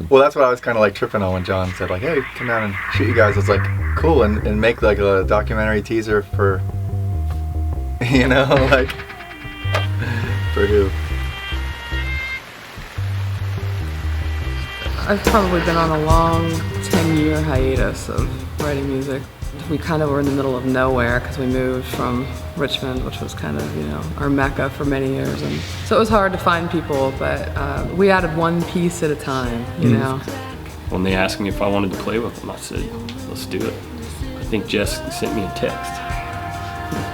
Well, that's what I was kind of like tripping on when John said like, hey, come down and shoot you guys. I was like, cool, and make like a documentary teaser for, you know, like, for who? I've probably been on a long 10-year hiatus of writing music. We kind of were in the middle of nowhere because we moved from Richmond, which was kind of, you know, our mecca for many years. And so it was hard to find people, but we added one piece at a time, you know. When they asked me if I wanted to play with them, I said, let's do it. I think Jess sent me a text.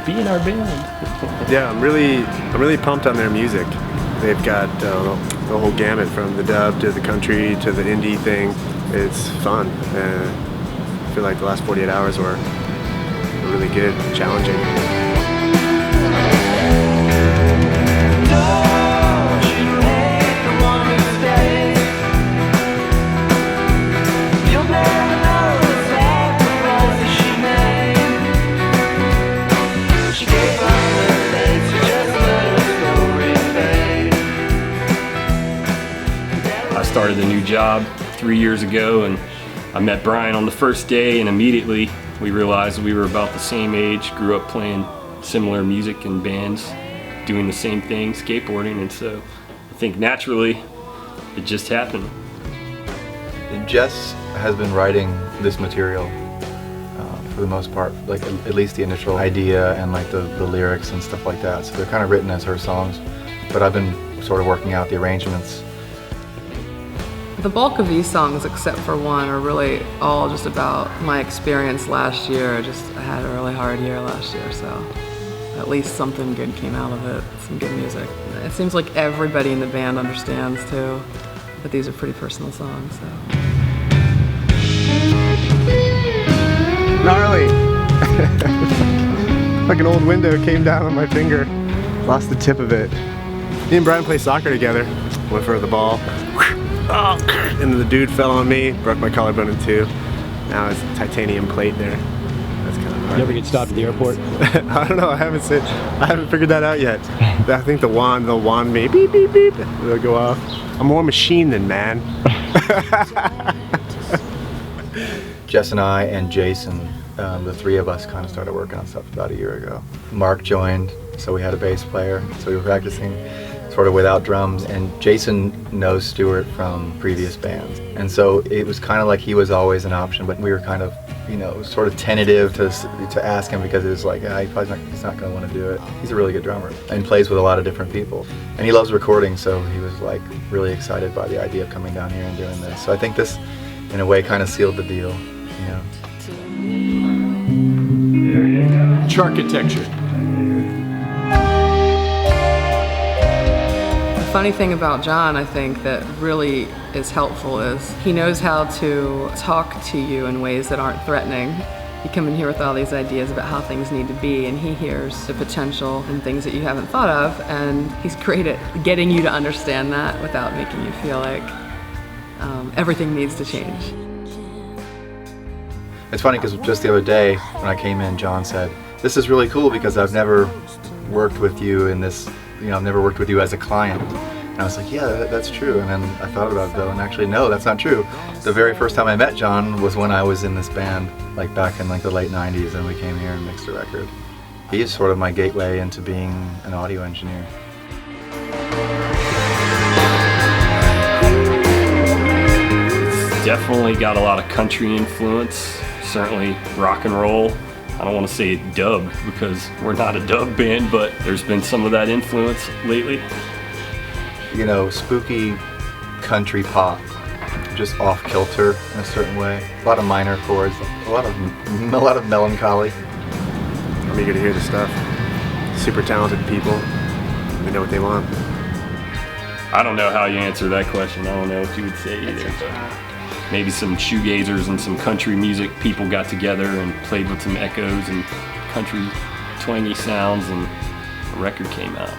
Be in our band. Yeah, I'm really pumped on their music. They've got the whole gamut from the dub to the country to the indie thing. It's fun. I feel like the last 48 hours were really good, challenging. I started a new job 3 years ago, and I met Bryan on the first day, and immediately we realized we were about the same age, grew up playing similar music in bands, doing the same thing, skateboarding, and so I think naturally it just happened. Jess has been writing this material for the most part, like at least the initial idea and like the lyrics and stuff like that. So they're kind of written as her songs, but I've been sort of working out the arrangements. The bulk of these songs, except for one, are really all just about my experience last year. I had a really hard year last year, so at least something good came out of it, some good music. It seems like everybody in the band understands too, but these are pretty personal songs. So. Gnarly! Like an old window came down on my finger. Lost the tip of it. Me and Bryan play soccer together. Went for the ball. And the dude fell on me, broke my collarbone in two. Now it's a titanium plate there. That's kind of hard. You ever get stopped at the airport? I don't know, I haven't figured that out yet. I think they'll wand me, beep, beep, beep. They'll go off. I'm more machine than man. Jess and I and Jason, the three of us kind of started working on stuff about a year ago. Mark joined, so we had a bass player, so we were practicing sort of without drums, and Jason knows Stuart from previous bands, and so it was kind of like he was always an option, but we were kind of, you know, sort of tentative to ask him because it was like, he's not going to want to do it. He's a really good drummer and plays with a lot of different people, and he loves recording, so he was like really excited by the idea of coming down here and doing this. So I think this, in a way, kind of sealed the deal, you know. Charkitecture. The funny thing about John, I think, that really is helpful is he knows how to talk to you in ways that aren't threatening. You come in here with all these ideas about how things need to be, and he hears the potential and things that you haven't thought of, and he's great at getting you to understand that without making you feel like everything needs to change. It's funny because just the other day when I came in, John said, "This is really cool because I've never worked with you in this, you know, I've never worked with you as a client." And I was like, yeah, that's true. And then I thought about it though, and actually no, that's not true. The very first time I met John was when I was in this band, like back in like the late 90s, and we came here and mixed a record. He is sort of my gateway into being an audio engineer. It's definitely got a lot of country influence, certainly rock and roll. I don't want to say dub because we're not a dub band, but there's been some of that influence lately. You know, spooky country pop, just off kilter in a certain way. A lot of minor chords, a lot of melancholy. I'm eager to hear the stuff. Super talented people. They know what they want. I don't know how you answer that question. I don't know what you would say either. Maybe some shoegazers and some country music people got together and played with some echoes and country twangy sounds, and a record came out.